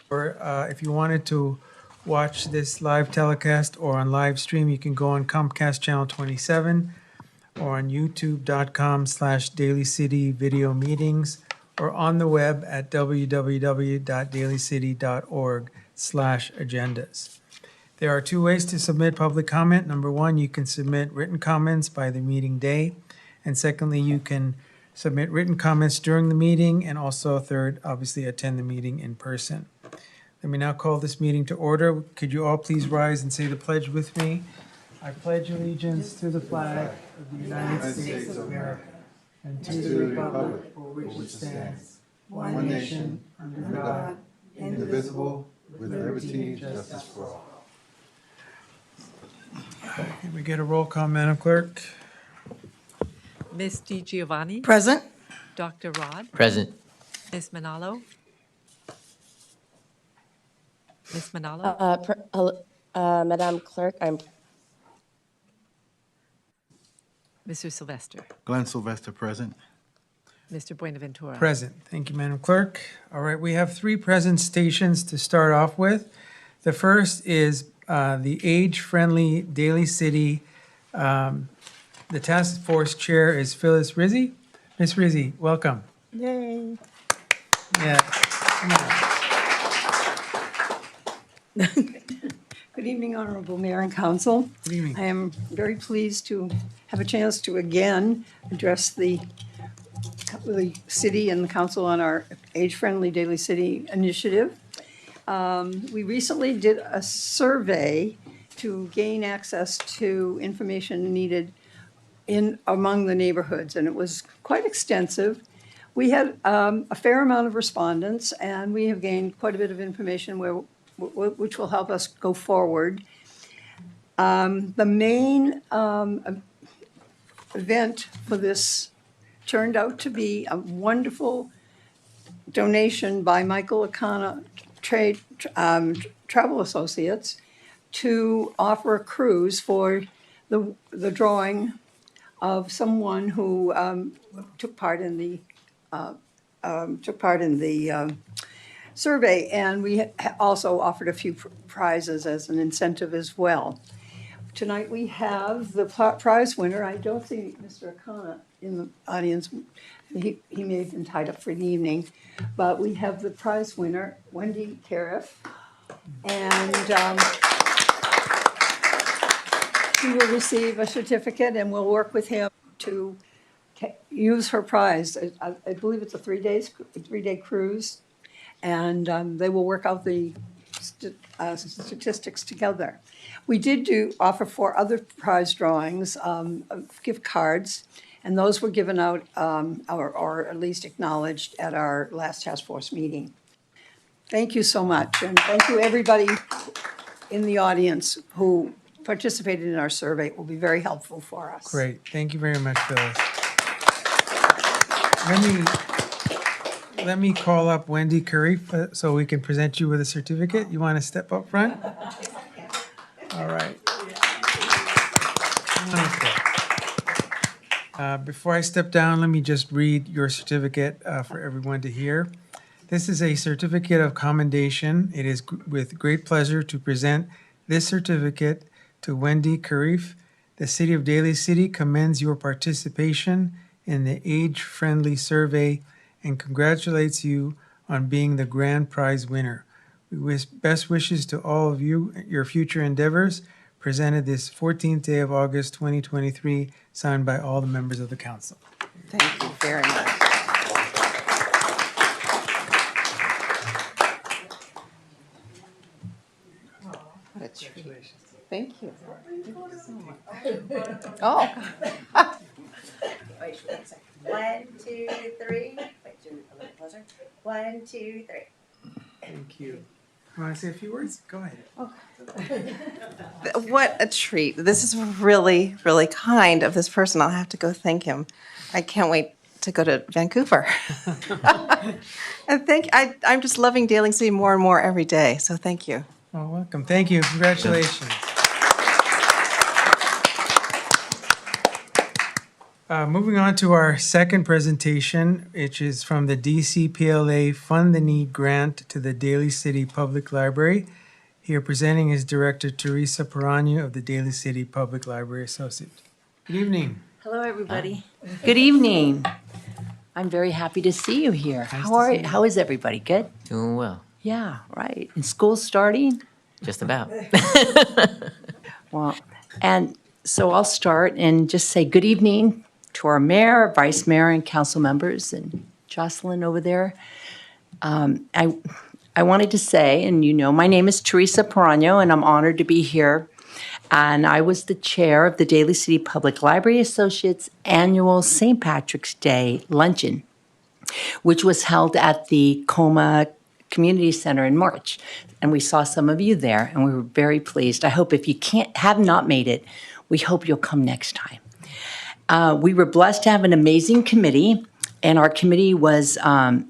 Or if you wanted to watch this live telecast or on live stream, you can go on Comcast Channel 27 or on youtube.com/Daly City Video Meetings or on the web at www.dalycity.org/agendas. There are two ways to submit public comment. Number one, you can submit written comments by the meeting day. And secondly, you can submit written comments during the meeting, and also third, obviously attend the meeting in person. Let me now call this meeting to order. Could you all please rise and say the pledge with me? I pledge allegiance to the flag of the United States of America and to the republic for which it stands, one nation, under God, indivisible, with liberty and justice for all. Can we get a roll call, Madam Clerk? Ms. DiGiovanni? Present. Dr. Rod? Present. Ms. Manalo? Ms. Manalo? Madam Clerk, I'm Mr. Sylvester? Glenn Sylvester, present. Mr. Buenaventura? Present. Thank you, Madam Clerk. All right, we have three presentations to start off with. The first is the age-friendly Daly City. The task force chair is Phyllis Rizzi. Ms. Rizzi, welcome. Yay. Yeah. Come on. Good evening, Honorable Mayor and Council. Good evening. I am very pleased to have a chance to again address the city and the council on our age-friendly Daly City initiative. We recently did a survey to gain access to information needed among the neighborhoods, and it was quite extensive. We had a fair amount of respondents, and we have gained quite a bit of information which will help us go forward. The main event for this turned out to be a wonderful donation by Michael Akana Travel Associates to offer a cruise for the drawing of someone who took part in the survey, and we also offered a few prizes as an incentive as well. Tonight we have the prize winner. I don't see Mr. Akana in the audience. He may have been tied up for the evening, but we have the prize winner, Wendy Cariff, and she will receive a certificate, and we'll work with him to use her prize. I believe it's a 3-day cruise, and they will work out the statistics together. We did offer 4 other prize drawings of gift cards, and those were given out or at least acknowledged at our last task force meeting. Thank you so much, and thank you everybody in the audience who participated in our survey. It will be very helpful for us. Great. Thank you very much, Phyllis. Let me call up Wendy Curry so we can present you with a certificate. You want to step up front? All right. Before I step down, let me just read your certificate for everyone to hear. This is a certificate of commendation. It is with great pleasure to present this certificate to Wendy Karif. The City of Daly City commends your participation in the age-friendly survey and congratulates you on being the grand prize winner. We wish best wishes to all of you, your future endeavors, presented this 14th day of August 2023, signed by all the members of the council. Thank you very much. What a treat. Thank you. Oh. Wait, 1, 2, 3. Wait, do a little closer. 1, 2, 3. Thank you. You want to say a few words? Go ahead. What a treat. This is really, really kind of this person. I'll have to go thank him. I can't wait to go to Vancouver. And I'm just loving Daly City more and more every day. So thank you. Oh, welcome. Thank you. Congratulations. Moving on to our second presentation, which is from the DCPLA Fund the Need grant to the Daly City Public Library. Here presenting is Director Teresa Perano of the Daly City Public Library Associate. Good evening. Hello, everybody. Good evening. I'm very happy to see you here. Nice to see you. How is everybody? Good? Doing well, Yeah, right. And school's starting? just about. Well, and so I'll start and just say good evening to our mayor, vice mayor, and council members, and Jocelyn over there. I wanted to say, and you know, my name is Teresa Perano, and I'm honored to be here. And I was the chair of the Daly City Public Library Associates annual St. Patrick's Day luncheon, which was held at the Coma Community Center in March. And we saw some of you there, and we were very pleased. I hope if you have not made it, we hope you'll come next time. We were blessed to have an amazing committee, and our committee was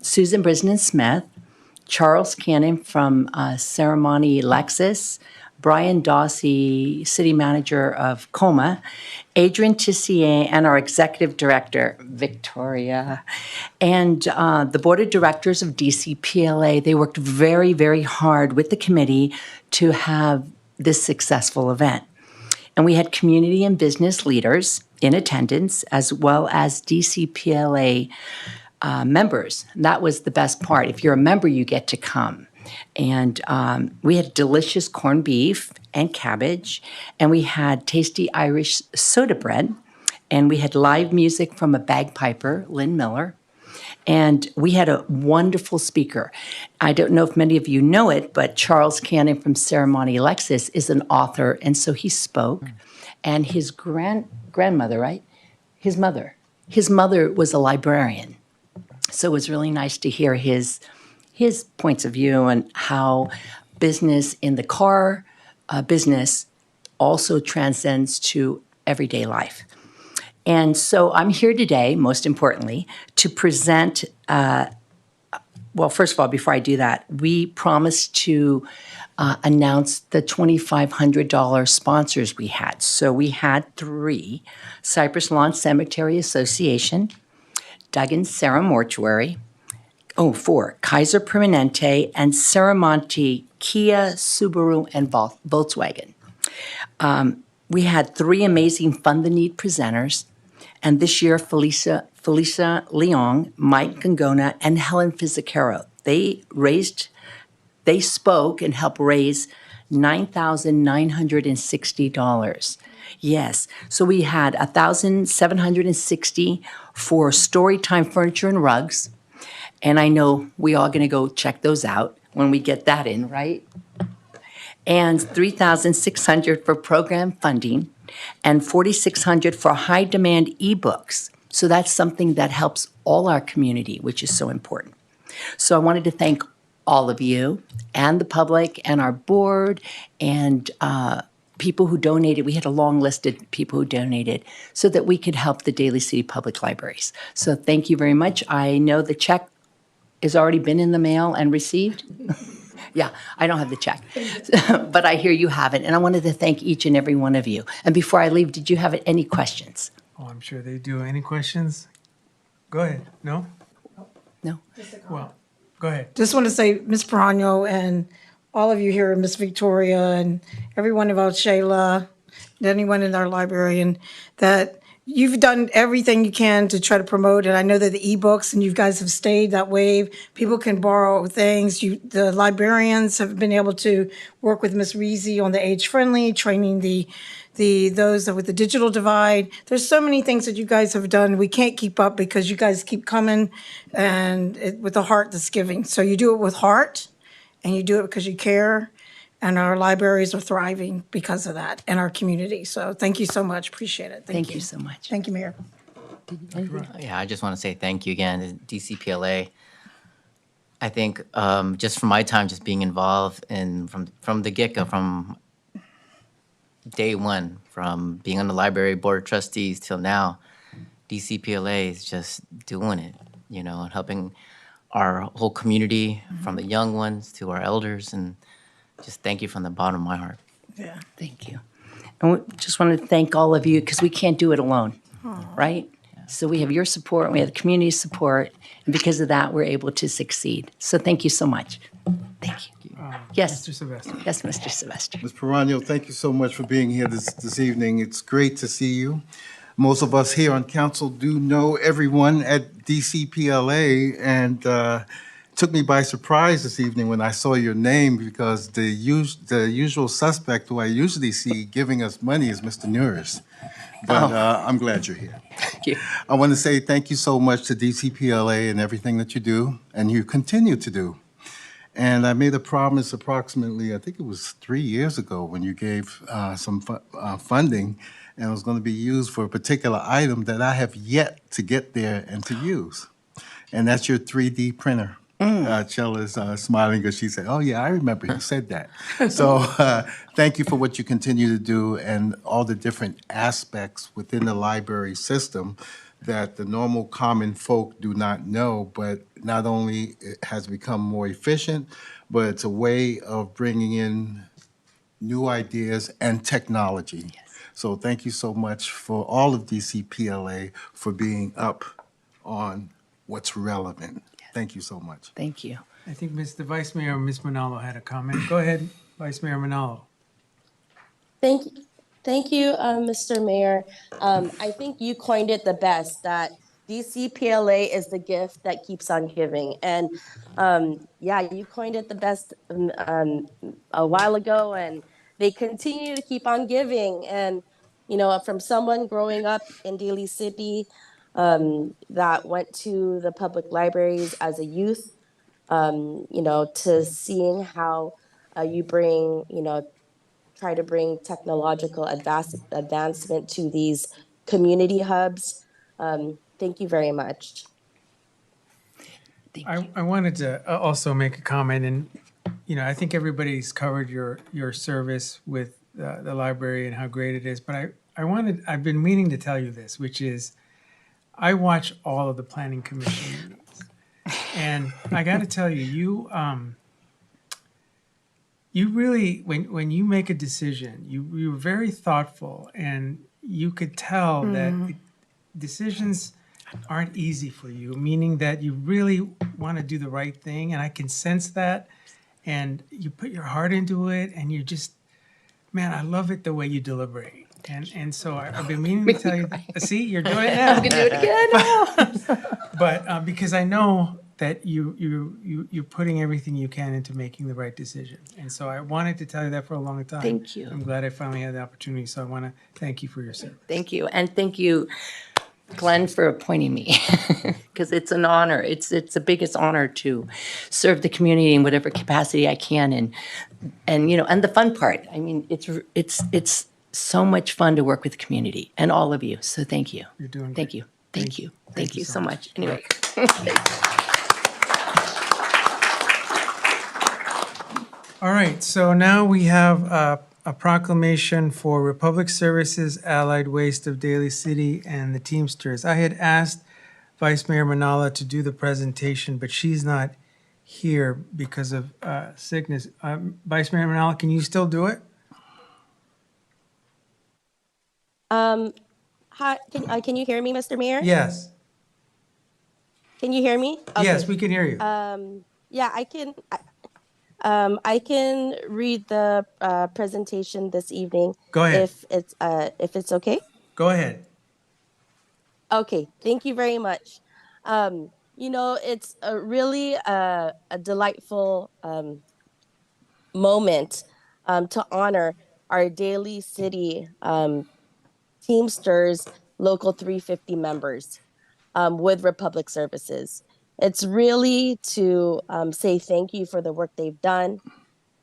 Susan Brisnan Smith, Charles Cannon from Ceremony Lexus, Brian Dawsey, City Manager of Coma, Adrian Tissier, and our Executive Director, Victoria, and the Board of Directors of DCPLA. They worked very, very hard with the committee to have this successful event. And we had community and business leaders in attendance, as well as DCPLA members. That was the best part. If you're a member, you get to come. And we had delicious corned beef and cabbage, and we had tasty Irish soda bread, and we had live music from a bagpiper, Lynn Miller, and we had a wonderful speaker. I don't know if many of you know it, but Charles Cannon from Ceremony Lexus is an author, and so he spoke, and his grandmother, right? His mother was a librarian. So it was really nice to hear his points of view and how business in the car business also transcends to everyday life. And so I'm here today, most importantly, to present, well, first of all, before I do that, we promised to announce the $2,500 sponsors we had. So we had 3, Cypress Lawn Cemetery Association, Duggan Sarah Mortuary, 4, Kaiser Permanente, and Saramonte, Kia, Subaru, and Volkswagen. We had 3 amazing Fund the Need presenters, and this year Felicia Leong, Mike Gangona, and Helen Fizzacaro. They spoke and helped raise $9,960. Yes, so we had $1,760 for Storytime Furniture and Rugs, and I know we all going to go check those out when we get that in, right? And $3,600 for program funding, and $4,600 for high-demand ebooks. So that's something that helps all our community, which is so important. So I wanted to thank all of you and the public and our board and people who donated. We had a long list of people who donated so that we could help the Daly City Public Libraries. So thank you very much. I know the check has already been in the mail and received. Yeah, I don't have the check, but I hear you have it. And I wanted to thank each and every one of you. And before I leave, did you have any questions? Oh, I'm sure they do. Any questions? Go ahead. No? No? Well, go ahead. Just want to say, Ms. Perano and all of you here, Miss Victoria and everyone about Shayla, anyone in our library, and that you've done everything you can to try to promote it. I know that the ebooks and you guys have stayed that way. People can borrow things. The librarians have been able to work with Miss Reezy on the age-friendly, training those that with the digital divide. There's so many things that you guys have done. We can't keep up because you guys keep coming and with a heart that's giving. So you do it with heart and you do it because you care. And our libraries are thriving because of that and our community. So thank you so much. Appreciate it. Thank you so much. Thank you, Mayor. Yeah, I just want to say thank you again to DCPLA. I think just from my time just being involved and from the get-go, from day one, from being on the library board of trustees till now, DCPLA is just doing it, and helping our whole community, from the young ones to our elders, and just thank you from the bottom of my heart. Yeah. Thank you. And we just want to thank all of you because we can't do it alone, right? So we have your support, we have the community support, and because of that, we're able to succeed. So thank you so much. Thank you. Yes. Mr. Sylvester. Yes, Mr. Sylvester. Ms. Perano, thank you so much for being here this evening. It's great to see you. Most of us here on council do know everyone at DCPLA, and took me by surprise this evening when I saw your name, because the usual suspect who I usually see giving us money is Mr. Nuris. But I'm glad you're here. Thank you. I want to say thank you so much to DCPLA and everything that you do, and you continue to do. And I made a promise approximately, I think it was 3 years ago, when you gave some funding, and it was going to be used for a particular item that I have yet to get there and to use. And that's your 3D printer. Chella's smiling because she said, "Oh, yeah, I remember you said that." So thank you for what you continue to do and all the different aspects within the library system that the normal common folk do not know, but not only it has become more efficient, but it's a way of bringing in new ideas and technology. So thank you so much for all of DCPLA for being up on what's relevant. Thank you so much. Thank you. I think the Vice Mayor, Ms. Manalo, had a comment. Go ahead, Vice Mayor Manalo. Thank you, Mr. Mayor. I think you coined it the best, that DCPLA is the gift that keeps on giving. And yeah, you coined it the best a while ago, and they continue to keep on giving. And, you know, from someone growing up in Daly City that went to the public libraries as a youth, you know, to seeing how you bring, you know, try to bring technological advancement to these community hubs. Thank you very much. I wanted to also make a comment, and I think everybody's covered your service with the library and how great it is. But I've been meaning to tell you this, which is, I watch all of the planning commission meetings, and I got to tell you, you really, when you make a decision, you're very thoughtful, and you could tell that decisions aren't easy for you, meaning that you really want to do the right thing, and I can sense that, and you put your heart into it, and you just, man, I love it the way you deliberate. And so I've been meaning to tell you, see, you're doing it now. I'm gonna do it again. But because I know that you're putting everything you can into making the right decision. And so I wanted to tell you that for a long time. Thank you. I'm glad I finally had the opportunity, so I want to thank you for your service. Thank you. And thank you, Glenn, for appointing me, because it's an honor. It's the biggest honor to serve the community in whatever capacity I can. And the fun part, I mean, it's so much fun to work with the community and all of you. So thank you. You're doing Thank great. you. Thank you. Thank you so much. Anyway. All right, so now we have a proclamation for Republic Services, Allied Waste of Daly City, and the Teamsters. I had asked Vice Mayor Manala to do the presentation, but she's not here because of sickness. Vice Mayor Manala, can you still do it? Hi, can you hear me, Mr. Mayor? Yes. Can you hear me? Okay. Yes, we can hear you. Yeah, I can. I can read the presentation this evening. Go ahead. If it's okay. Go ahead. Okay, thank you very much. It's really a delightful moment to honor our Daly City Teamsters Local 350 members with Republic Services. It's really to say thank you for the work they've done.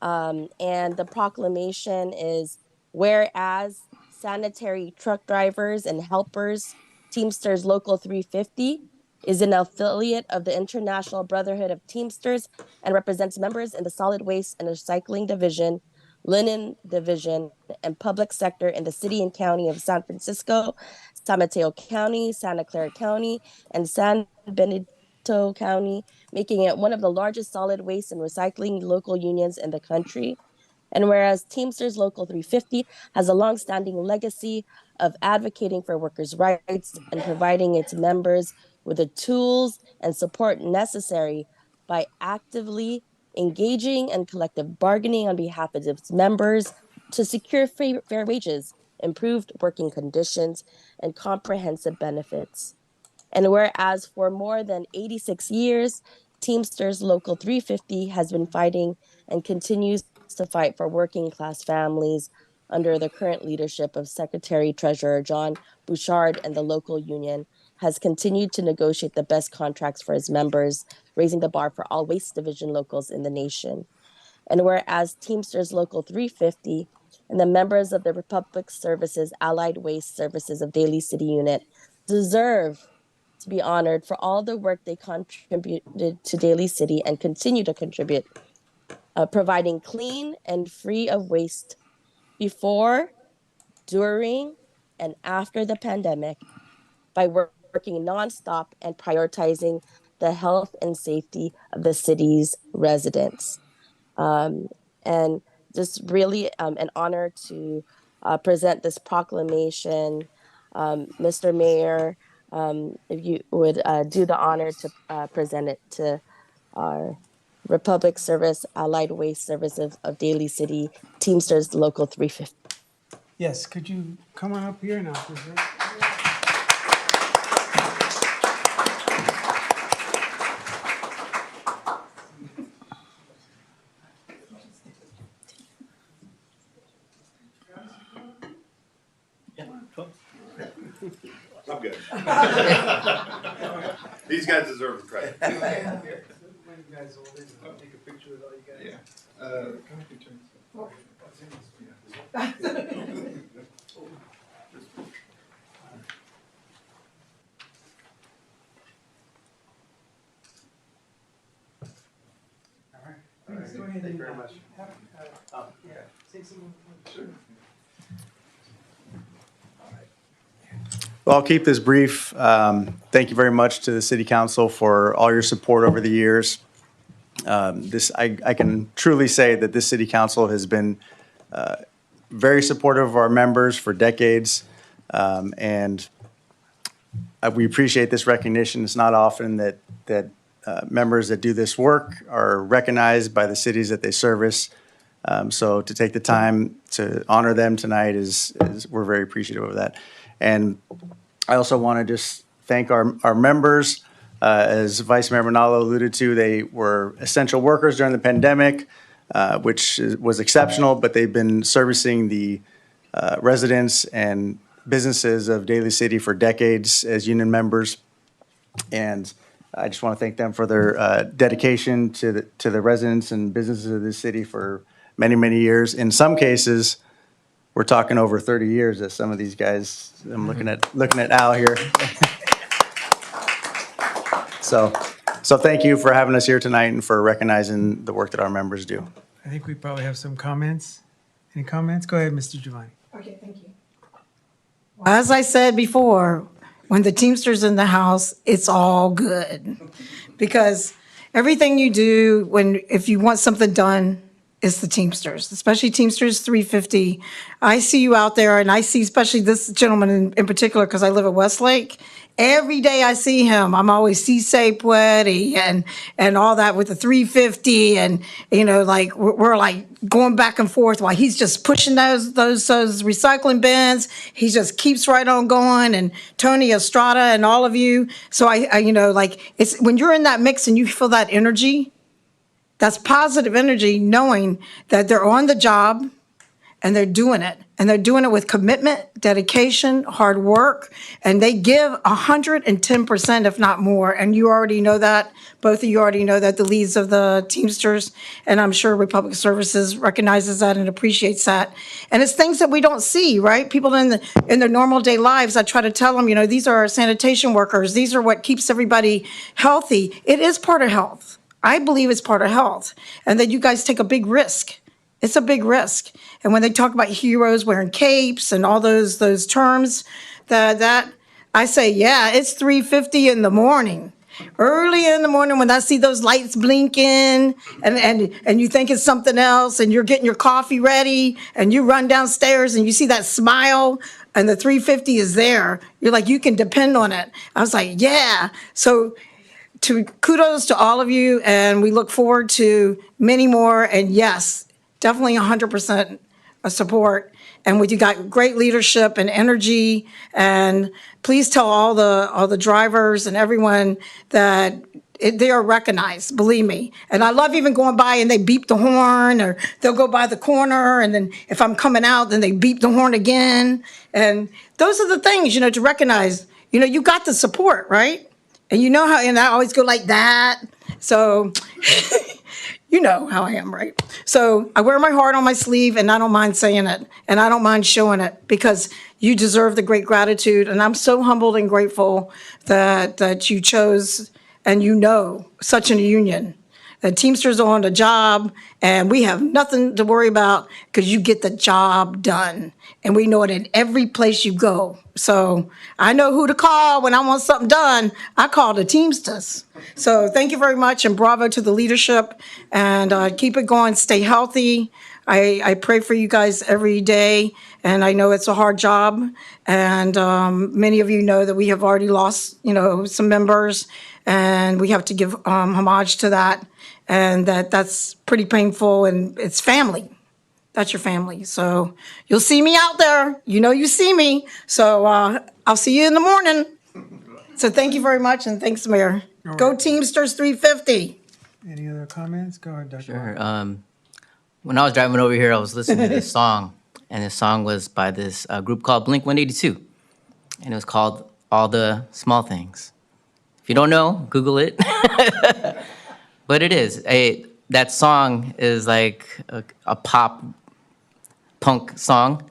And the proclamation is, whereas sanitary truck drivers and helpers, Teamsters Local 350 is an affiliate of the International Brotherhood of Teamsters and represents members in the solid waste and recycling division, linen division, and public sector in the city and county of San Francisco, San Mateo County, Santa Clara County, and San Benito County, making it one of the largest solid waste and recycling local unions in the country. And whereas Teamsters Local 350 has a longstanding legacy of advocating for workers' rights and providing its members with the tools and support necessary by actively engaging in collective bargaining on behalf of its members to secure fair wages, improved working conditions, and comprehensive benefits. And whereas for more than 86 years, Teamsters Local 350 has been fighting and continues to fight for working class families under the current leadership of Secretary Treasurer John Bouchard, and the local union has continued to negotiate the best contracts for its members, raising the bar for all waste division locals in the nation. And whereas Teamsters Local 350 and the members of the Republic Services Allied Waste Services of Daly City Unit deserve to be honored for all the work they contributed to Daly City and continue to contribute, providing clean and free of waste before, during, and after the pandemic by working nonstop and prioritizing the health and safety of the city's residents. And just really an honor to present this proclamation. Mr. Mayor, if you would do the honor to present it to our Republic Service Allied Waste Services of Daly City, Teamsters Local 350. Yes, could you come on up here now, present? I'm good. These guys deserve the credit. When you guys hold it, I'll take a picture with all you guys. All right. Thanks. Go ahead. Thank you very much. Yeah. Take some. Sure. Well, I'll keep this brief. Thank you very much to the City Council for all your support over the years. I can truly say that this City Council has been very supportive of our members for decades, and we appreciate this recognition. It's not often that members that do this work are recognized by the cities that they service. So to take the time to honor them tonight is we're very appreciative of that. And I also want to just thank our members. As Vice Mayor Manalo alluded to, they were essential workers during the pandemic, which was exceptional, but they've been servicing the residents and businesses of Daly City for decades as union members. And I just want to thank them for their dedication to the residents and businesses of this city for many, many years. In some cases, we're talking over 30 years as some of these guys, I'm looking at Al here. So thank you for having us here tonight and for recognizing the work that our members do. I think we probably have some comments. Any comments? Go ahead, Mr. Giovanni. Okay, thank you. Well, as I said before, when the Teamsters in the house, it's all good. Because everything you do, if you want something done, it's the Teamsters, especially Teamsters 350. I see you out there, and I see especially this gentleman in particular, because I live at Westlake. Every day I see him, I'm always si se puede and all that with the 350, and like we're like going back and forth while he's just pushing those recycling bins. He just keeps right on going, and Tony Estrada and all of you. So I like it's when you're in that mix and you feel that energy. That's positive energy, knowing that they're on the job and they're doing it. And they're doing it with commitment, dedication, hard work, and they give 110%, if not more. And you already know that. Both of you already know that, the leads of the Teamsters, and I'm sure Republic Services recognizes that and appreciates that. And it's things that we don't see, right? People in their normal day lives, I try to tell them, these are our sanitation workers. These are what keeps everybody healthy. It is part of health. I believe it's part of health, and that you guys take a big risk. It's a big risk. And when they talk about heroes wearing capes and all those terms, that I say, yeah, it's 3:50 in the morning. Early in the morning when I see those lights blinking and you think it's something else and you're getting your coffee ready and you run downstairs and you see that smile and the 350 is there, you're like, you can depend on it. I was like, yeah. So kudos to all of you, and we look forward to many more. And yes, definitely 100% support. And with you got great leadership and energy. And please tell all the drivers and everyone that they are recognized, believe me. And I love even going by and they beep the horn, or they'll go by the corner, and then if I'm coming out, then they beep the horn again. And those are the things, to recognize, you got the support, right? And you know how, and I always go like that. So you know how I am, right? So I wear my heart on my sleeve, and I don't mind saying it, and I don't mind showing it, because you deserve the great gratitude. And I'm so humbled and grateful that you chose, and such a union. The Teamsters are on the job, and we have nothing to worry about because you get the job done. And we know it in every place you go. So I know who to call when I want something done. I call the Teamsters. So thank you very much, and bravo to the leadership. And keep it going. Stay healthy. I pray for you guys every day, and I know it's a hard job. And many of you know that we have already lost, some members, and we have to give homage to that. And that's pretty painful, and it's family. That's your family. So you'll see me out there. You see me. So I'll see you in the morning. So thank you very much, and thanks, Mayor. Go Teamsters 350. Any other comments? Go ahead, Dr. Sure. When I was driving over here, I was listening to this song, and this song was by this group called Blink 182, and it was called All the Small Things. If you don't know, Google it. But it is. That song is like a pop punk song,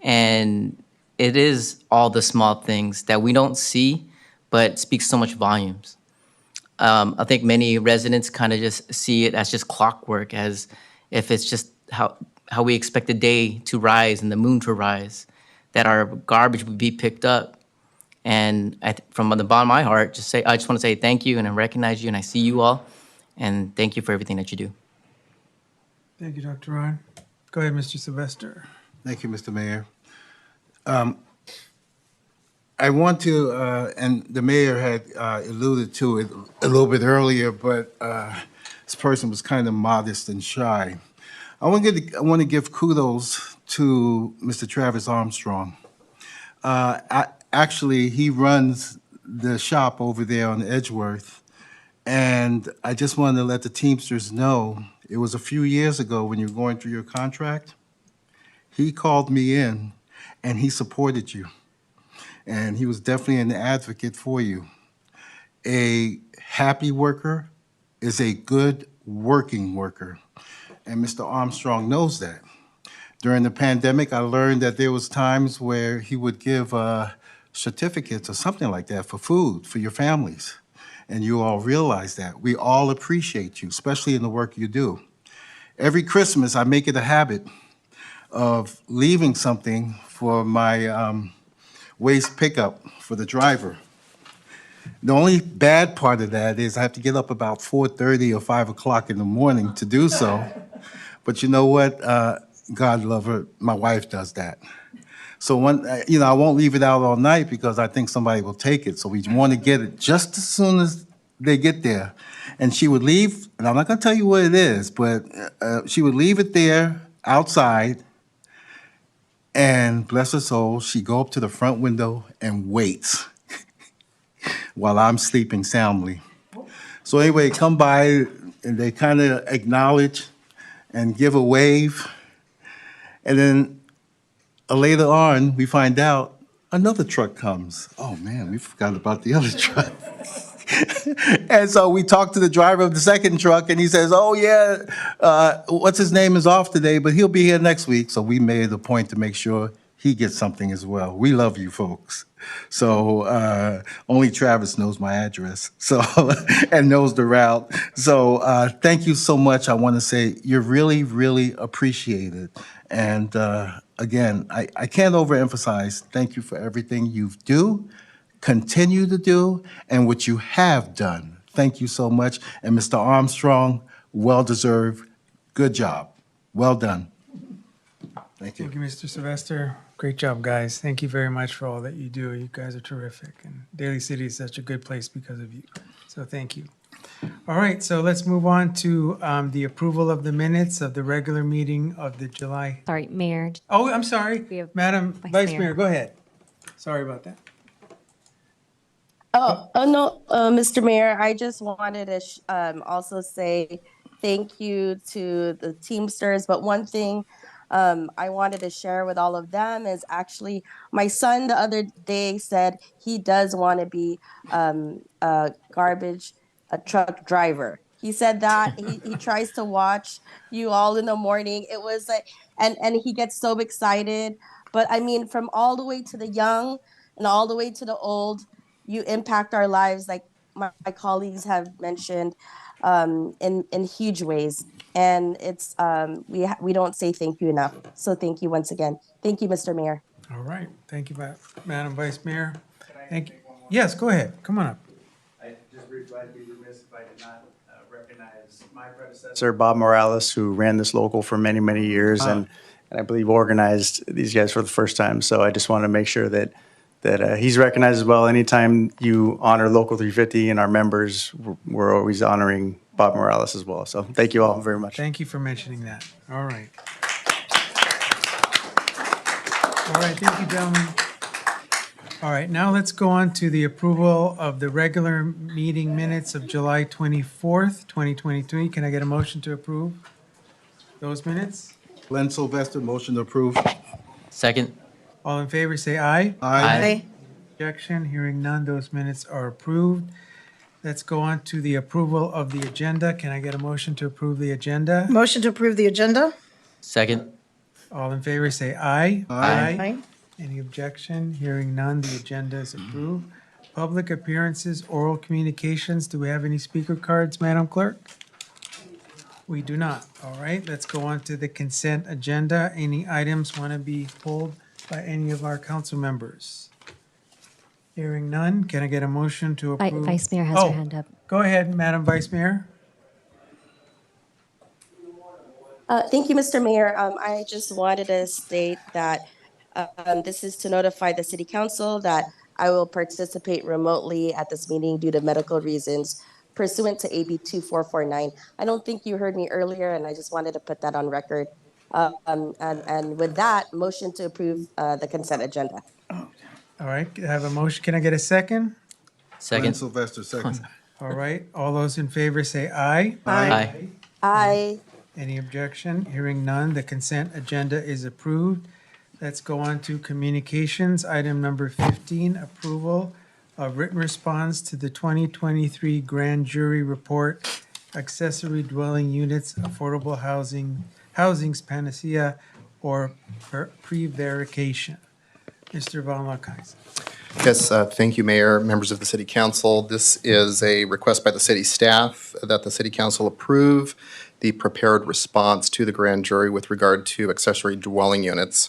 and it is all the small things that we don't see, but speaks so much volumes. I think many residents kind of just see it as just clockwork, as if it's just how we expect the day to rise and the moon to rise, that our garbage would be picked up. And from the bottom of my heart, I just want to say thank you, and I recognize you, and I see you all, and thank you for everything that you do. Thank you, Dr. Ron. Go ahead, Mr. Sylvester. Thank you, Mr. Mayor. I want to, and the mayor had alluded to it a little bit earlier, but this person was kind of modest and shy. I want to give kudos to Mr. Travis Armstrong. Actually, he runs the shop over there on Edgeworth, and I just wanted to let the Teamsters know, it was a few years ago when you were going through your contract. He called me in, and he supported you, and he was definitely an advocate for you. A happy worker is a good working worker, and Mr. Armstrong knows that. During the pandemic, I learned that there was times where he would give certificates or something like that for food for your families. And you all realize that. We all appreciate you, especially in the work you do. Every Christmas, I make it a habit of leaving something for my waste pickup for the driver. The only bad part of that is I have to get up about 4:30 or 5 o'clock in the morning to do so. But you know what? God love her, my wife does that. So I won't leave it out all night because I think somebody will take it. So we want to get it just as soon as they get there. And she would leave, and I'm not going to tell you what it is, but she would leave it there outside, and bless her soul, she'd go up to the front window and waits while I'm sleeping soundly. So anyway, come by, and they kind of acknowledge and give a wave. And then later on, we find out another truck comes. Oh man, we forgot about the other truck. And so we talked to the driver of the second truck, and he says, oh yeah, what's his name is off today, but he'll be here next week. So we made it a point to make sure he gets something as well. We love you folks. So only Travis knows my address, and knows the route. So thank you so much. I want to say you're really, really appreciated. And again, I can't overemphasize, thank you for everything you do. continue to do, and what you have done. Thank you so much. And Mr. Armstrong, well-deserved. Good job. Well done. Thank you. Thank you, Mr. Sylvester. Great job, guys. Thank you very much for all that you do. You guys are terrific. And Daly City is such a good place because of you. So thank you. All right, so let's move on to the approval of the minutes of the regular meeting of the July. Sorry, Mayor. Oh, I'm sorry. We have Madam Vice Vice Mayor. Mayor, go ahead. Sorry about that. Oh no, Mr. Mayor, I just wanted to also say thank you to the Teamsters. But one thing I wanted to share with all of them is actually my son the other day said he does want to be a truck driver. He said that he tries to watch you all in the morning. It was like, and he gets so excited. But I mean, from all the way to the young and all the way to the old, you impact our lives, like my colleagues have mentioned, in huge ways. And it's we don't say thank you enough. So thank you once again. Thank you, Mr. Mayor. All right, thank you, Madam Vice Mayor. Thank you. Yes, go ahead. Come on up. I'd be remiss if I did not recognize my predecessor, Bob Morales, who ran this local for many, many years, and I believe organized these guys for the first time. So I just want to make sure that he's recognized as well. Anytime you honor Local 350 and our members, we're always honoring Bob Morales as well. So thank you all very much. Thank you for mentioning that. All right. All right, thank you, gentlemen. All right, now let's go on to the approval of the regular meeting minutes of July 24th, 2023. Can I get a motion to approve those minutes? Glenn Sylvester, motion to approve. Second. All in favor, say aye. Aye. Objection, hearing none, those minutes are approved. Let's go on to the approval of the agenda. Can I get a motion to approve the agenda? Motion to approve the agenda? Second. All in favor, say aye. Aye. Any objection? Hearing none, the agenda is approved. Public appearances, oral communications. Do we have any speaker cards, Madam Clerk? We do not. All right, let's go on to the consent agenda. Any items want to be pulled by any of our council members? Hearing none, can I get a motion to approve? Vice Mayor has Oh, her hand up. Go ahead, Madam Vice Mayor. Thank you, Mr. Mayor. I just wanted to state that this is to notify the City Council that I will participate remotely at this meeting due to medical reasons pursuant to AB 2449. I don't think you heard me earlier, and I just wanted to put that on record. And with that, motion to approve the consent agenda. All right, I have a motion. Can I get a second? Glenn Second. Sylvester, second. All right, all those in favor say aye. Aye. Aye. Any objection? Hearing none, the consent agenda is approved. Let's go on to communications. Item number 15, approval of written response to the 2023 grand jury report, accessory dwelling units, affordable housing's panacea or prevarication. Mr. Von Lockheisen. Yes, thank you, Mayor, members of the City Council. This is a request by the city staff that the City Council approve the prepared response to the grand jury with regard to accessory dwelling units.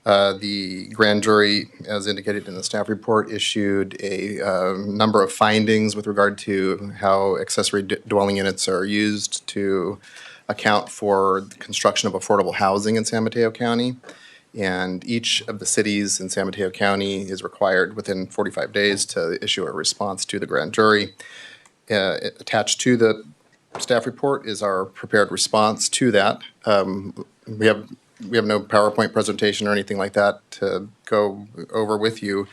The grand jury, as indicated in the staff report, issued a number of findings with regard to how accessory dwelling units are used to account for the construction of affordable housing in San Mateo County. And each of the cities in San Mateo County is required within 45 days to issue a response to the grand jury. Attached to the staff report is our prepared response to that. We have no PowerPoint presentation or anything like that to go over with you,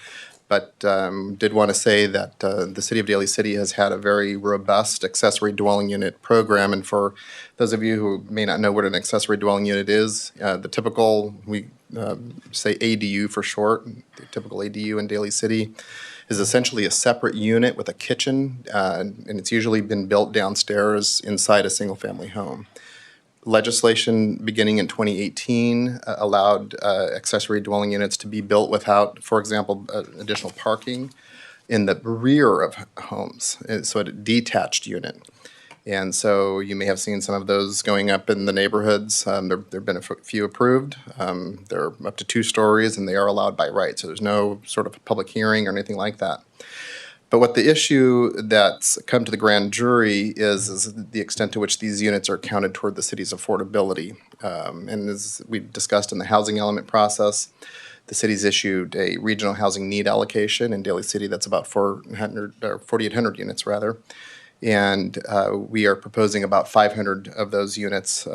but did want to say that the City of Daly City has had a very robust accessory dwelling unit program. And for those of you who may not know what an accessory dwelling unit is, the typical, we say ADU for short, the typical ADU in Daly City is essentially a separate unit with a kitchen, and it's usually been built downstairs inside a single-family home. Legislation beginning in 2018 allowed accessory dwelling units to be built without, for example, additional parking in the rear of homes, so a detached unit. And so you may have seen some of those going up in the neighborhoods. There've been a few approved. They're up to 2 stories, and they are allowed by right. So there's no sort of public hearing or anything like that. But what the issue that's come to the grand jury is the extent to which these units are counted toward the city's affordability. And as we've discussed in the housing element process, the city's issued a regional housing need allocation in Daly City that's about 4,800 units rather. And we are proposing about 500 of those units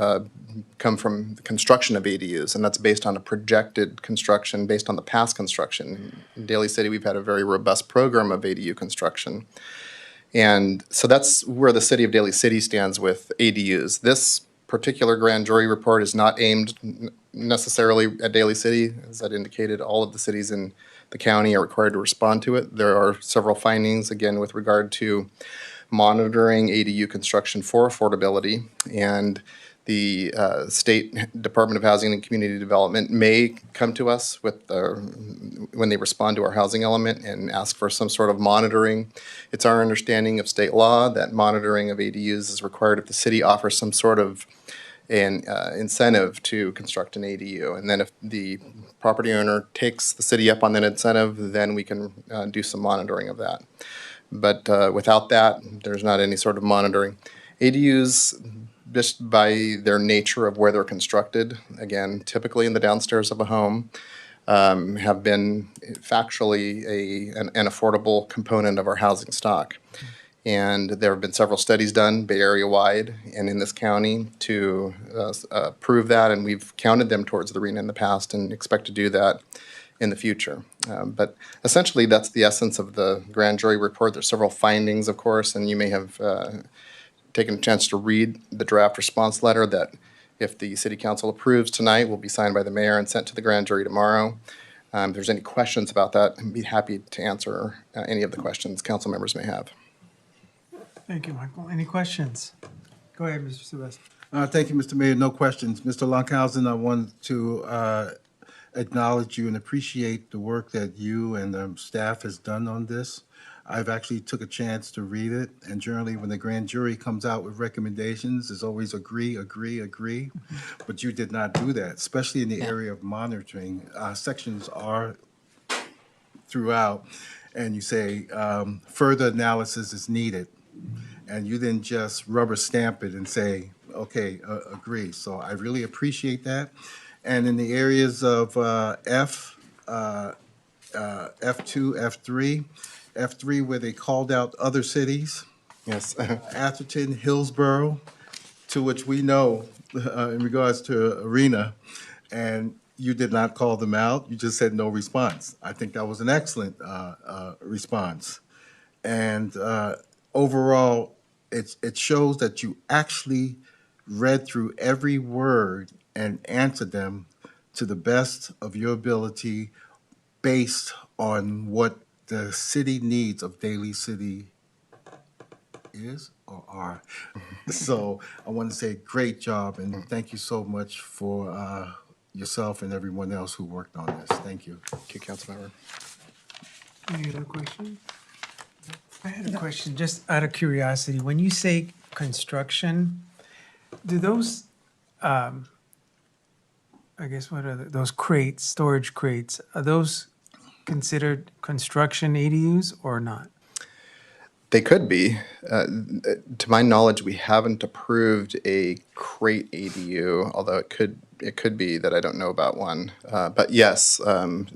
come from the construction of ADUs, and that's based on a projected construction, based on the past construction. In Daly City, we've had a very robust program of ADU construction. And so that's where the city of Daly City stands with ADUs. This particular grand jury report is not aimed necessarily at Daly City. As I indicated, all of the cities in the county are required to respond to it. There are several findings, again, with regard to monitoring ADU construction for affordability, and the State Department of Housing and Community Development may come to us with when they respond to our housing element and ask for some sort of monitoring. It's our understanding of state law that monitoring of ADUs is required if the city offers some sort of an incentive to construct an ADU. And then if the property owner takes the city up on that incentive, then we can do some monitoring of that. But without that, there's not any sort of monitoring. ADUs, just by their nature of where they're constructed, again, typically in the downstairs of a home, have been factually an affordable component of our housing stock. And there have been several studies done Bay Area wide and in this county to prove that, and we've counted them towards the RENA in the past and expect to do that in the future. But essentially, that's the essence of the grand jury report. There's several findings, of course, and you may have taken a chance to read the draft response letter that, if the city council approves tonight, will be signed by the mayor and sent to the grand jury tomorrow. If there's any questions about that, I'd be happy to answer any of the questions council members may have. Thank you, Michael. Any questions? Go ahead, Mr. Sylvester. Thank you, Mr. Mayor. No questions. Mr. Longhausen, I wanted to acknowledge you and appreciate the work that you and the staff has done on this. I've actually took a chance to read it, and generally when the grand jury comes out with recommendations, it's always agree, agree, agree. But you did not do that, especially in the area of monitoring. Sections are throughout, and you say further analysis is needed. And you didn't just rubber stamp it and say, okay, agree. So I really appreciate that. And in the areas of F2, F3 where they called out other cities, Yes. Atherton, Hillsborough, to which we know in regards to Arena, and you did not call them out. You just said no response. I think that was an excellent response. And overall, it shows that you actually read through every word and answered them to the best of your ability based on what the city needs of Daly City is or are. So I want to say great job, and thank you so much for yourself and everyone else who worked on this. Thank you. Thank you, Councilmember. Any other question? I had a question, just out of curiosity. When you say construction, do those, I guess, what are those crates, storage crates, are those considered construction ADUs or not? They could be. To my knowledge, we haven't approved a crate ADU, although it could be that I don't know about one. But yes,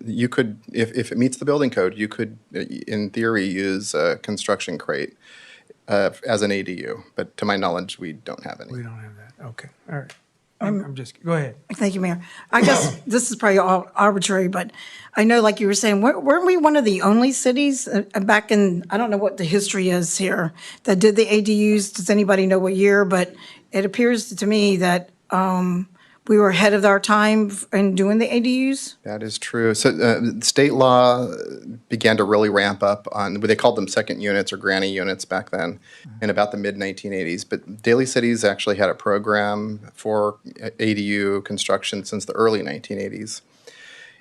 you could, if it meets the building code, you could, in theory, use a construction crate as an ADU. But to my knowledge, we don't have any. We don't have that. Okay, all right. I'm just, go ahead. Thank you, Mayor. I guess this is probably all arbitrary, but I know, like you were saying, weren't we one of the only cities back in, I don't know what the history is here, that did the ADUs? Does anybody know what year? But it appears to me that we were ahead of our time in doing the ADUs. That is true. So state law began to really ramp up on, they called them second units or granny units back then in about the mid-1980s. But Daly City's actually had a program for ADU construction since the early 1980s.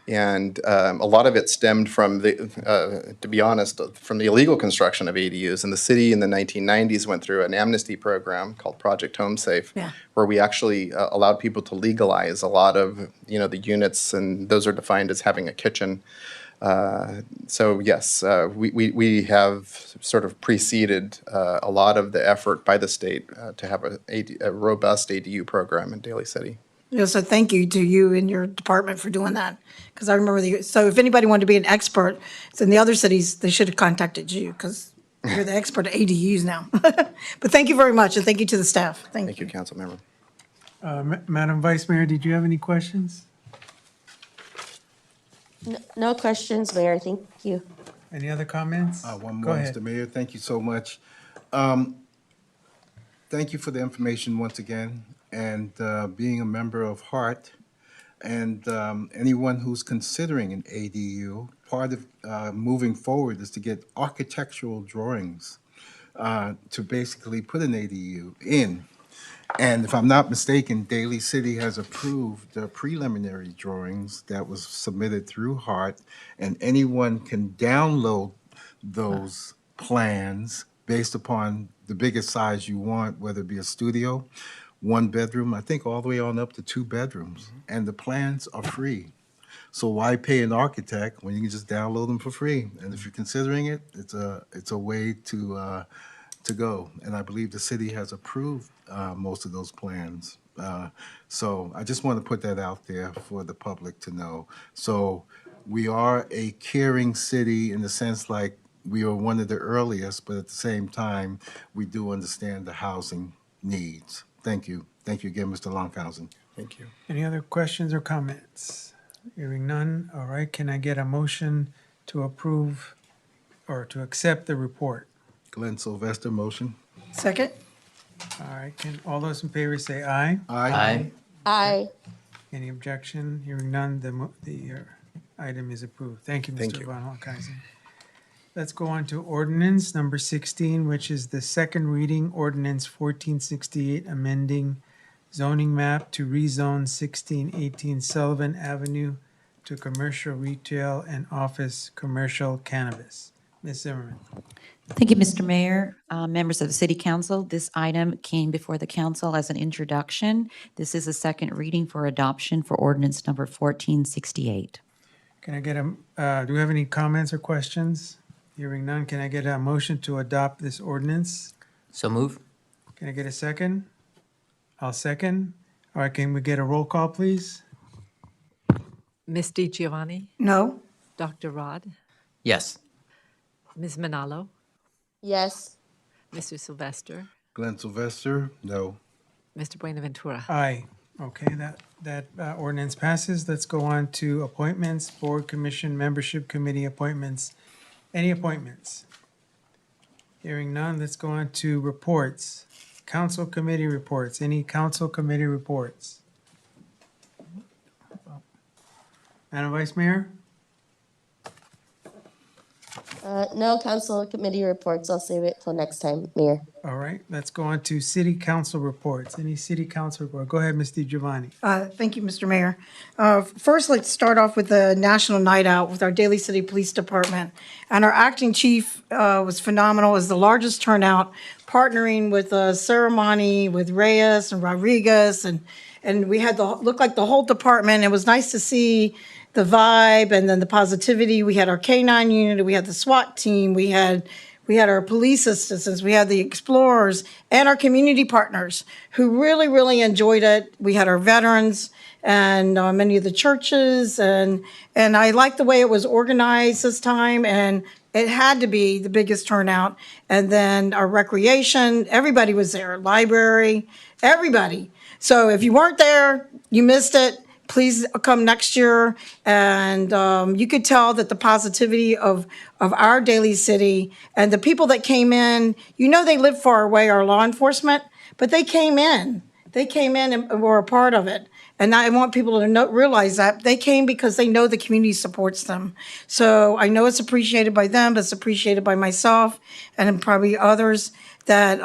And a lot of it stemmed from to be honest, from the illegal construction of ADUs. And the city in the 1990s went through an amnesty program called Project Home Safe, where we actually allowed people to legalize a lot of, the units, and those are defined as having a kitchen. So yes, we have sort of preceded a lot of the effort by the state to have a robust ADU program in Daly City. So thank you to you and your department for doing that. Because I remember so if anybody wanted to be an expert in the other cities, they should have contacted you because you're the expert at ADUs now. But thank you very much, and thank you to the staff. Thank you, council member. Madam Vice Mayor, did you have any questions? No questions, Mayor. Thank you. Any other comments? One Go more, ahead. Mr. Mayor. Thank you so much. Thank you for the information once again, and being a member of HEART, and anyone who's considering an ADU, part of moving forward is to get architectural drawings to basically put an ADU in. And if I'm not mistaken, Daly City has approved the preliminary drawings that was submitted through HEART, and anyone can download those plans based upon the biggest size you want, whether it be a studio, one bedroom, I think all the way on up to 2 bedrooms. And the plans are free. So why pay an architect when you can just download them for free? And if you're considering it, it's a way to go. And I believe the city has approved most of those plans. So I just want to put that out there for the public to know. So we are a caring city in the sense like we are one of the earliest, but at the same time, we do understand the housing needs. Thank you. Thank you again, Mr. Longhausen. Thank you. Any other questions or comments? Hearing none, all right, can I get a motion to approve or to accept the report? Glenn Sylvester, motion. Second? All right, can all those in favor say aye? Aye. Aye. Any objection? Hearing none, the item is approved. Thank you, Thank Mr. you. Von Holkheisen. Let's go on to ordinance number 16, which is the second reading, ordinance 1468, amending zoning map to rezone 1618 Sullivan Avenue to commercial retail and office commercial cannabis. Ms. Zimmerman. Thank you, Mr. Mayor. Members of the City Council, this item came before the council as an introduction. This is a second reading for adoption for ordinance number 1468. Can I get do we have any comments or questions? Hearing none, can I get a motion to adopt this ordinance? So move. Can I get a second? I'll second. All right, can we get a roll call, please? Ms. DiGiovanni, No? Dr. Rod, Yes. Ms. Manalo, Yes. Mr. Sylvester, Glenn Sylvester, no. Mr. Buenaventura. Aye. Okay, that ordinance passes. Let's go on to appointments, board, commission, membership committee appointments. Any appointments? Hearing none, let's go on to reports. Council committee reports. Any council committee reports? Madam Vice Mayor? No council committee reports. I'll save it till next time, Mayor. All right, let's go on to city council reports. Any city council report? Go ahead, Ms. DiGiovanni. Thank you, Mr. Mayor. First, let's start off with the National Night Out with our Daly City Police Department. And our acting chief was phenomenal. It was the largest turnout, partnering with a ceremony with Reyes and Rodriguez. And we had looked like the whole department. It was nice to see the vibe and then the positivity. We had our K-9 unit, we had the SWAT team, we had our police assistants, we had the explorers, and our community partners who really, really enjoyed it. We had our veterans and many of the churches, and I liked the way it was organized this time, and it had to be the biggest turnout. And then our recreation, everybody was there, library, everybody. So if you weren't there, you missed it. Please come next year. And you could tell that the positivity of our Daly City and the people that came in, they live far away, our law enforcement, but they came in. They came in and were a part of it. And I want people to realize that they came because they know the community supports them. So I know it's appreciated by them, but it's appreciated by myself and probably others that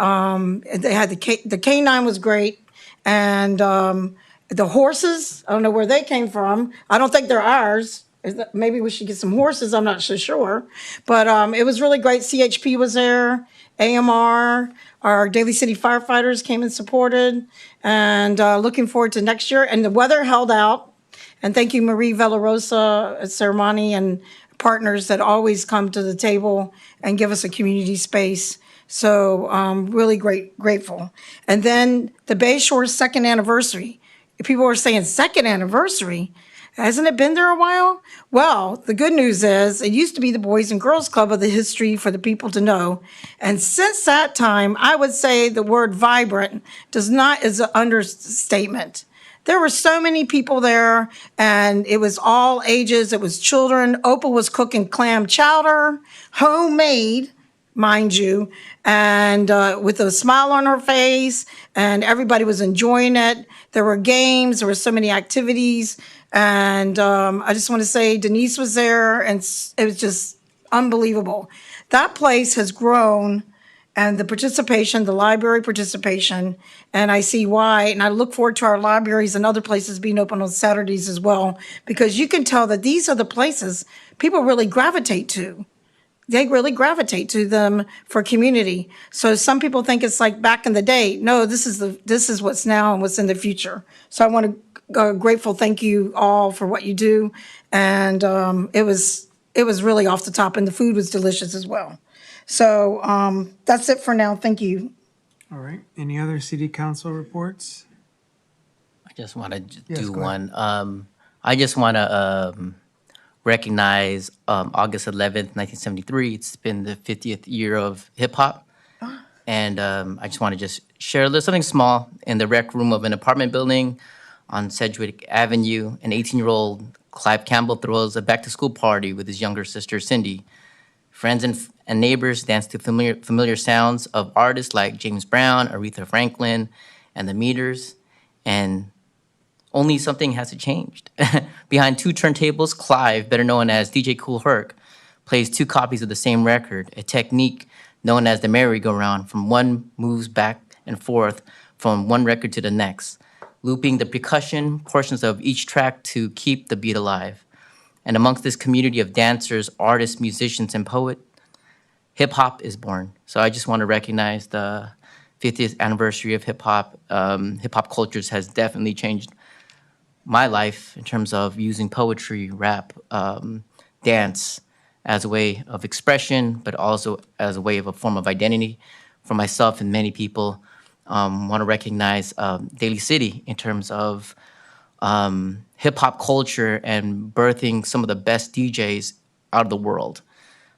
they had the K9 was great. And the horses, I don't know where they came from. I don't think they're ours. Maybe we should get some horses, I'm not so sure. But it was really great. CHP was there, AMR, our Daly City firefighters came and supported, and looking forward to next year. And the weather held out. And thank you, Marie Villarosa at Ceremony and partners that always come to the table and give us a community space. So really grateful. And then the Bay Shore's second anniversary. People are saying second anniversary. Hasn't it been there a while? Well, the good news is it used to be the Boys and Girls Club of the history for the people to know. And since that time, I would say the word vibrant is an understatement. There were so many people there, and it was all ages. It was children. Opal was cooking clam chowder, homemade, mind you, and with a smile on her face, and everybody was enjoying it. There were games, there were so many activities, and I just want to say Denise was there, and it was just unbelievable. That place has grown, and the participation, the library participation, and I see why, and I look forward to our libraries and other places being open on Saturdays as well, because you can tell that these are the places people really gravitate to. They really gravitate to them for community. So some people think it's like back in the day. No, this is what's now and what's in the future. So I want to grateful thank you all for what you do, and it was really off the top, and the food was delicious as well. So that's it for now. Thank you. All right. Any other city council reports? I just want to Yes, do go ahead. one. I just want to recognize August 11th, 1973. It's been the 50th year of hip hop. And I just want to just share a little something small. In the rec room of an apartment building on Sedgwick Avenue, an 18-year-old Clive Campbell throws a back-to-school party with his younger sister, Cindy. Friends and neighbors dance to familiar sounds of artists like James Brown, Aretha Franklin, and the Meters. And only something hasn't changed. Behind two turntables, Clive, better known as DJ Kool Herc, plays two copies of the same record, a technique known as the merry-go-round. From one moves back and forth from one record to the next, looping the percussion portions of each track to keep the beat alive. And amongst this community of dancers, artists, musicians, and poets, hip-hop is born. So I just want to recognize the 50th anniversary of hip-hop. Hip-hop cultures has definitely changed my life in terms of using poetry, rap, dance as a way of expression, but also as a way of a form of identity for myself and many people. Want to recognize Daly City in terms of hip hop culture and birthing some of the best DJs out of the world.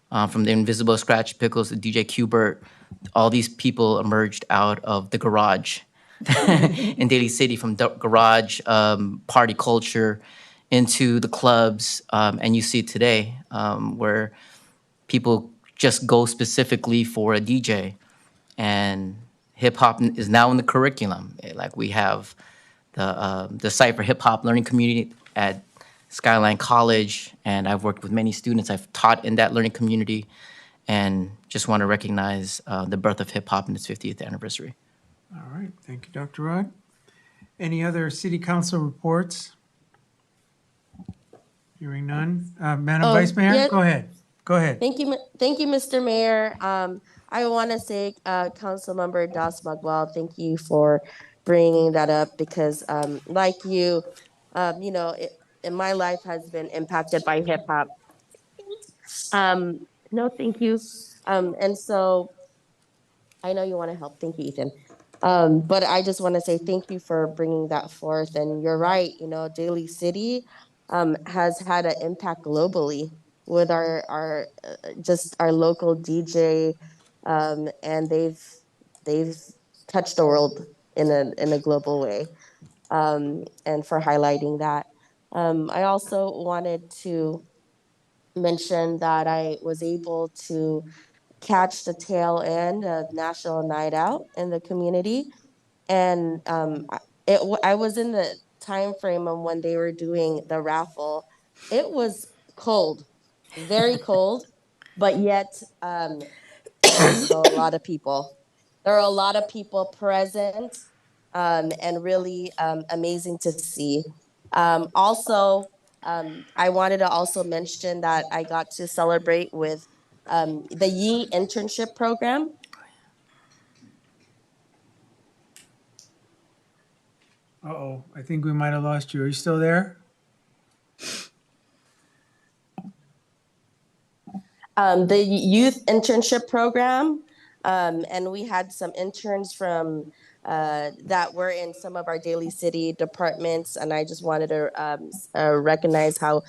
From the Invisible Scratch Pickles to DJ Qbert, all these people emerged out of the garage in Daly City, from the garage party culture into the clubs, and you see it today where people just go specifically for a DJ, and hip hop is now in the curriculum. Like we have the site for hip hop learning community at Skyline College, and I've worked with many students. I've taught in that learning community, and just want to recognize the birth of hip hop in its 50th anniversary. All right. Thank you, Dr. Rod. Any other city council reports? Hearing none. Madam Vice Mayor, yeah. go ahead. Go ahead. Thank you, Mr. Mayor. I want to say, Councilmember Das Magwal, thank you for bringing that up because, like you, in my life has been impacted by hip hop. No, thank you. And so I know you want to help. Thank you, Ethan. But I just want to say thank you for bringing that forth. And you're right. Daly City has had an impact globally with our just our local DJ, and they've touched the world in a global way. And for highlighting that, I also wanted to mention that I was able to catch the tail end of National Night Out in the community, and I was in the time frame of when they were doing the raffle. It was cold, very cold, but yet also a lot of people. There are a lot of people present, and really amazing to see. Also, I wanted to also mention that I got to celebrate with the Yi internship program. Uh-oh, I think we might have lost you. Are you still there? The youth internship program, and we had some interns from that were in some of our Daly City departments, and I just wanted to recognize how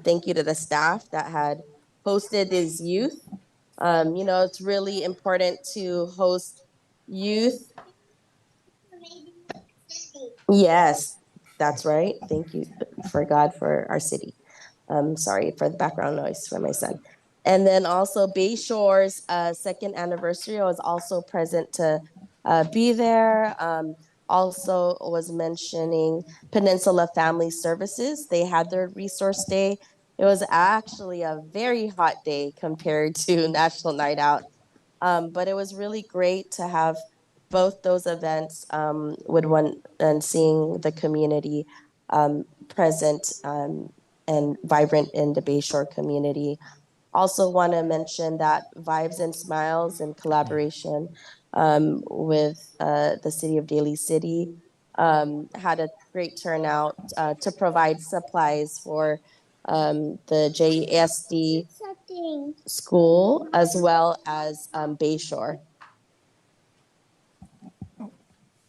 thank you to the staff that had hosted these youth. It's really important to host youth. Yes, that's right. Thank you for God for our city. Sorry for the background noise for my son. And then also Bay Shore's second anniversary. I was also present to be there. Also was mentioning Peninsula Family Services. They had their resource day. It was actually a very hot day compared to National Night Out. But it was really great to have both those events with one and seeing the community present and vibrant in the Bayshore community. Also want to mention that Vibes and Smiles in collaboration with the city of Daly City had a great turnout to provide supplies for the JSD school as well as Bayshore.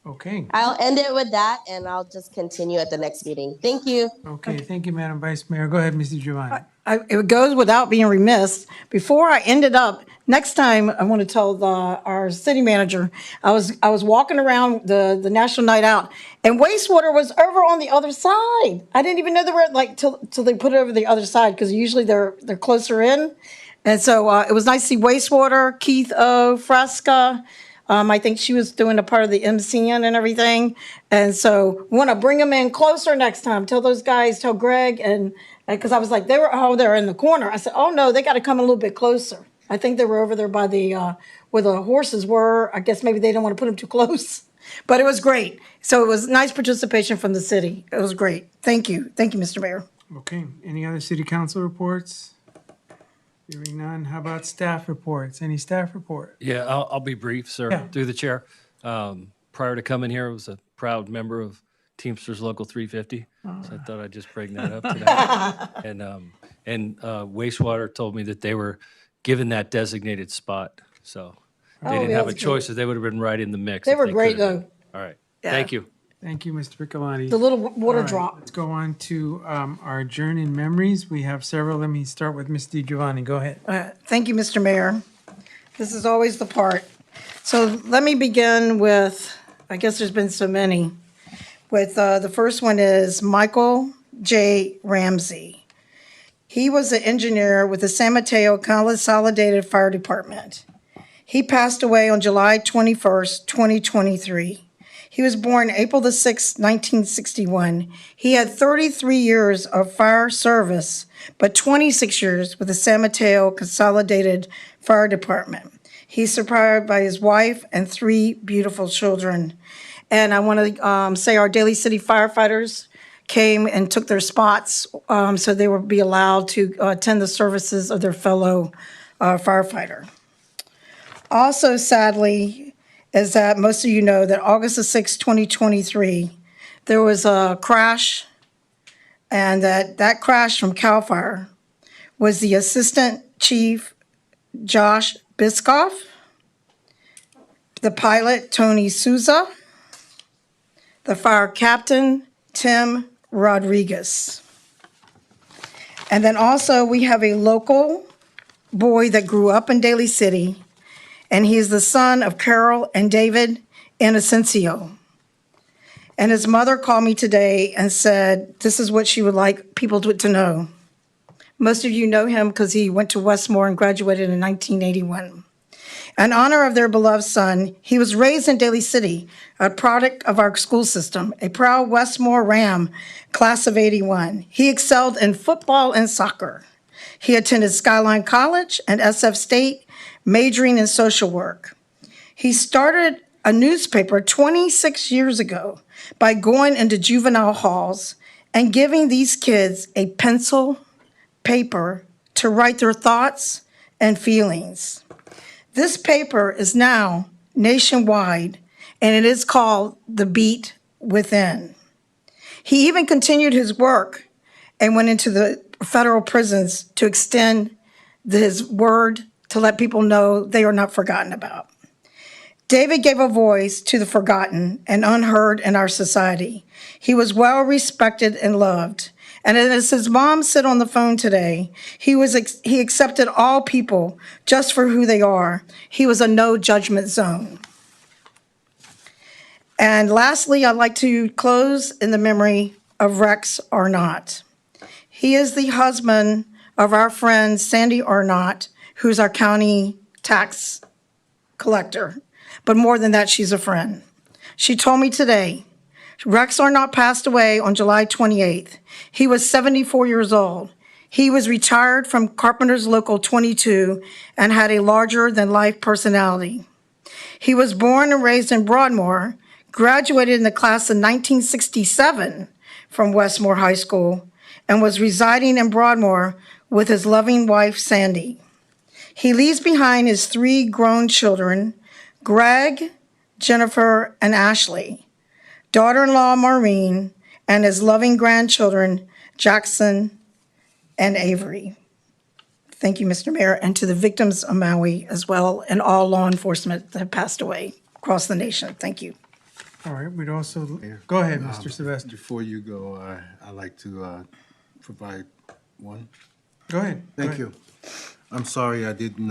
Okay. I'll end it with that and I'll just continue at the next meeting. Thank you. Okay, thank you, Madam Vice Mayor. Go ahead, Mr. Giovanni. It goes without being remiss. Before I ended up, next time I want to tell our city manager, I was walking around the National Night Out, and wastewater was over on the other side. I didn't even know they were like till they put it over the other side because usually they're closer in, and so it was nice to see wastewater. Keith O. Fresca. I think she was doing a part of the MCN and everything. And so want to bring them in closer next time. Tell those guys, tell Greg, and because I was like, they're in the corner. I said, oh no, they got to come a little bit closer. I think they were over there by the, where the horses were. I guess maybe they didn't want to put them too close, but it was great. So it was nice participation from the city. It was great. Thank you. Thank you, Mr. Mayor. Okay, any other city council reports? Hearing none, how about staff reports? Any staff report? Yeah, I'll be brief, sir, Yeah. through the chair. Prior to coming here, I was a proud member of Teamsters Local 350, so I thought I'd just bring that up today. And wastewater told me that they were given that designated spot, so they didn't yeah, have a that's choice, so they would have been right in the mix. They if were great, could have been. though. All right, Yeah. thank you. Thank you, Mr. Piccolani. The little water All right, drop. let's go on to our Journey in Memories. We have several. Let me start with Ms. Giovanni. Go ahead. Thank you, Mr. Mayor. This is always the part. So let me begin with, I guess there's been so many. With the first one is Michael J. Ramsey. He was an engineer with the San Mateo Consolidated Fire Department. He passed away on July 21st, 2023. He was born April the 6th, 1961. He had 33 years of fire service, but 26 years with the San Mateo Consolidated Fire Department. He's survived by his wife and 3 beautiful children. And I want to say our Daly City firefighters came and took their spots so they would be allowed to attend the services of their fellow firefighter. Also, sadly, is that most of you know that August the 6th, 2023, there was a crash, and that crash from CAL FIRE was the Assistant Chief Josh Biscoff, the pilot Tony Souza, the fire captain Tim Rodriguez. And then also we have a local boy that grew up in Daly City, and he is the son of Carol and David Inocencio. And his mother called me today and said, this is what she would like people to know. Most of you know him because he went to Westmore and graduated in 1981. In honor of their beloved son, he was raised in Daly City, a product of our school system, a proud Westmore Ram, class of 81. He excelled in football and soccer. He attended Skyline College and SF State, majoring in social work. He started a newspaper 26 years ago by going into juvenile halls and giving these kids a pencil, paper to write their thoughts and feelings. This paper is now nationwide, and it is called The Beat Within. He even continued his work and went into the federal prisons to extend his word to let people know they are not forgotten about. David gave a voice to the forgotten and unheard in our society. He was well respected and loved. And as his mom said on the phone today, he accepted all people just for who they are. He was a no judgment zone. And lastly, I'd like to close in the memory of Rex Arnott. He is the husband of our friend Sandy Arnott, who's our county tax collector. But more than that, she's a friend. She told me today, Rex Arnott passed away on July 28th. He was 74 years old. He was retired from Carpenter's Local 22 and had a larger-than-life personality. He was born and raised in Broadmoor, graduated in the class of 1967 from Westmore High School, and was residing in Broadmoor with his loving wife, Sandy. He leaves behind his 3 grown children, Greg, Jennifer, and Ashley, daughter-in-law Maureen, and his loving grandchildren, Jackson and Avery. Thank you, Mr. Mayor, and to the victims of Maui as well, and all law enforcement that have passed away across the nation. Thank you. All right, we'd also, go ahead, Mr. Sylvester. Before you go, I'd like to provide one. Go ahead. Thank you. I'm sorry I didn't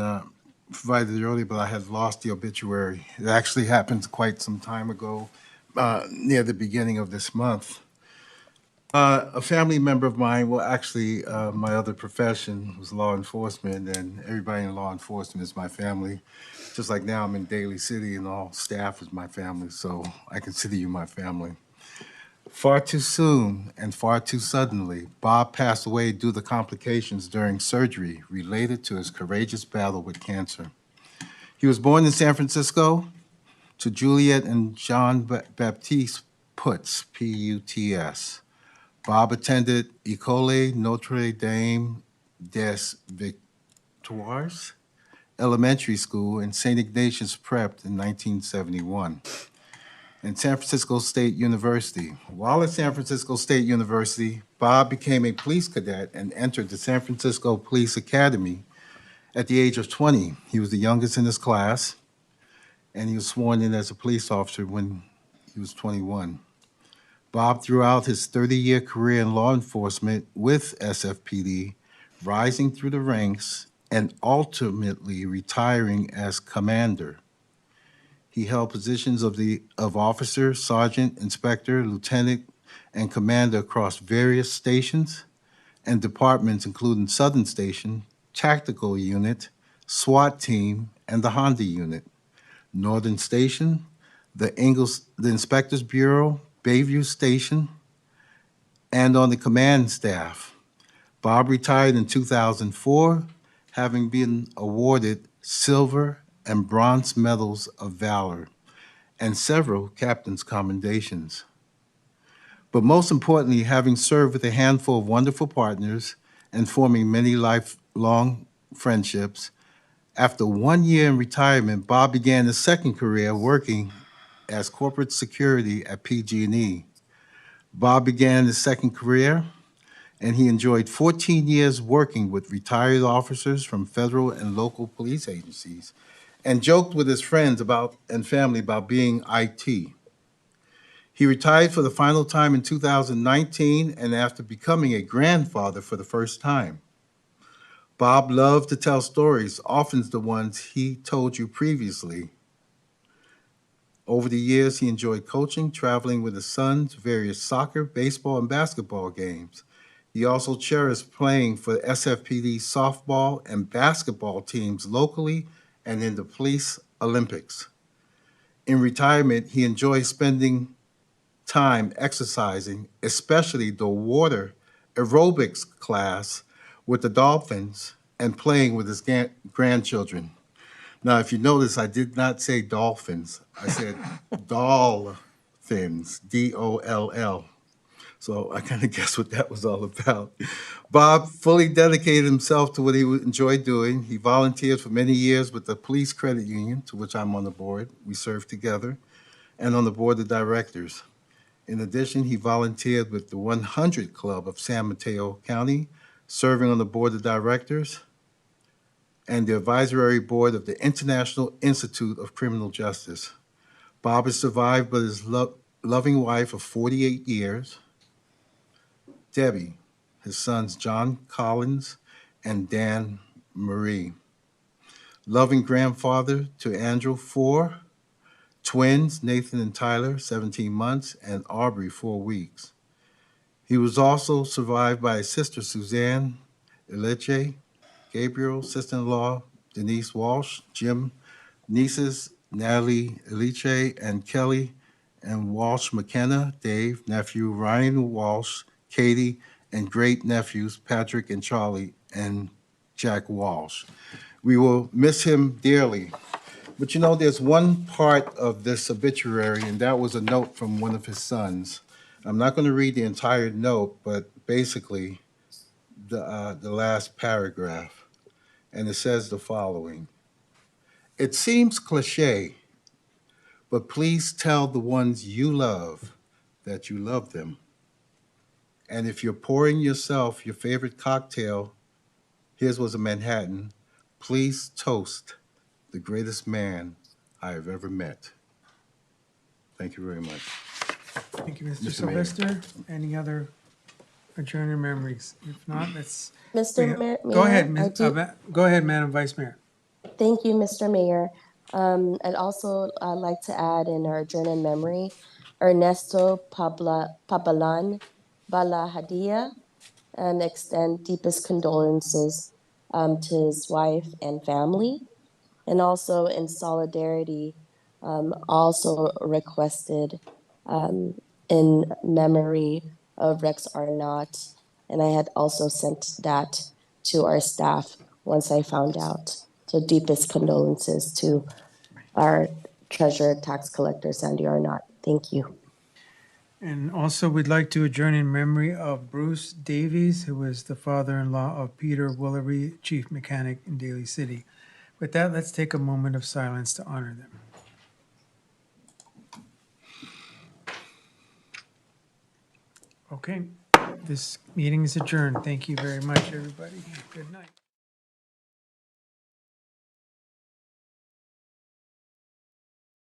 provide it earlier, but I had lost the obituary. It actually happened quite some time ago, near the beginning of this month. A family member of mine, well, actually, my other profession was law enforcement, and everybody in law enforcement is my family. Just like now, I'm in Daly City, and all staff is my family, so I consider you my family. Far too soon and far too suddenly, Bob passed away due to complications during surgery related to his courageous battle with cancer. He was born in San Francisco to Juliet and Jean Baptiste Putz, P-U-T-S. Bob attended École Notre Dame des Victoires Elementary School and St. Ignatius Prep in 1971. And San Francisco State University. While at San Francisco State University, Bob became a police cadet and entered the San Francisco Police Academy at the age of 20. He was the youngest in his class, and he was sworn in as a police officer when he was 21. Bob, throughout his 30-year career in law enforcement with SFPD, rising through the ranks and ultimately retiring as commander. He held positions of officer, sergeant, inspector, lieutenant, and commander across various stations and departments, including Southern Station, Tactical Unit, SWAT Team, and the Honda Unit, Northern Station, the Inspectors Bureau, Bayview Station, and on the command staff. Bob retired in 2004, having been awarded silver and bronze medals of valor and several captain's commendations. But most importantly, having served with a handful of wonderful partners and forming many lifelong friendships, after 1 year in retirement, Bob began his second career working as corporate security at PG&E. Bob began his second career, and he enjoyed 14 years working with retired officers from federal and local police agencies, and joked with his friends and family about being IT. He retired for the final time in 2019, and after becoming a grandfather for the first time. Bob loved to tell stories, often the ones he told you previously. Over the years, he enjoyed coaching, traveling with his son to various soccer, baseball, and basketball games. He also cherished playing for the SFPD softball and basketball teams locally and in the police Olympics. In retirement, he enjoyed spending time exercising, especially the water aerobics class with the dolphins and playing with his grandchildren. Now, if you notice, I did not say dolphins. I said dolphins, D-O-L-L. So I kind of guess what that was all about. Bob fully dedicated himself to what he enjoyed doing. He volunteered for many years with the Police Credit Union, to which I'm on the board. We served together, and on the board of directors. In addition, he volunteered with the 100 Club of San Mateo County, serving on the board of directors and the advisory board of the International Institute of Criminal Justice. Bob is survived by his loving wife of 48 years, Debbie, his sons John Collins and Dan Marie. Loving grandfather to Andrew, 4, twins, Nathan and Tyler, 17 months, and Aubrey, 4 weeks. He was also survived by his sister Suzanne Eleche, Gabriel, sister-in-law Denise Walsh, Jim, nieces Natalie Eliche and Kelly, and Walsh McKenna, Dave, nephew Ryan Walsh, Katie, and great-nephews Patrick and Charlie, and Jack Walsh. We will miss him dearly. But you know, there's one part of this obituary, and that was a note from one of his sons. I'm not going to read the entire note, but basically the last paragraph. And it says the following. It seems cliche, but please tell the ones you love that you love them. And if you're pouring yourself your favorite cocktail, his was a Manhattan, please toast the greatest man I have ever met. Thank you very much. Thank you, Mr. Mr. Mayor. Sylvester. Any other adjourned memories? If not, let's. Mr. Mayor, Go ahead, I do. Go ahead, Madam Vice Mayor. Thank you, Mr. Mayor. I'd also like to add in our adjourned memory, Ernesto Pabalan Balahadia, and extend deepest condolences to his wife and family. And also in solidarity, also requested in memory of Rex Arnott. And I had also sent that to our staff once I found out. So deepest condolences to our treasurer, tax collector, Sandy Arnott. Thank you. And also, we'd like to adjourn in memory of Bruce Davies, who was the father-in-law of Peter Woolery, chief mechanic in Daly City. With that, let's take a moment of silence to honor them. Okay, this meeting is adjourned. Thank you very much, everybody. Good night.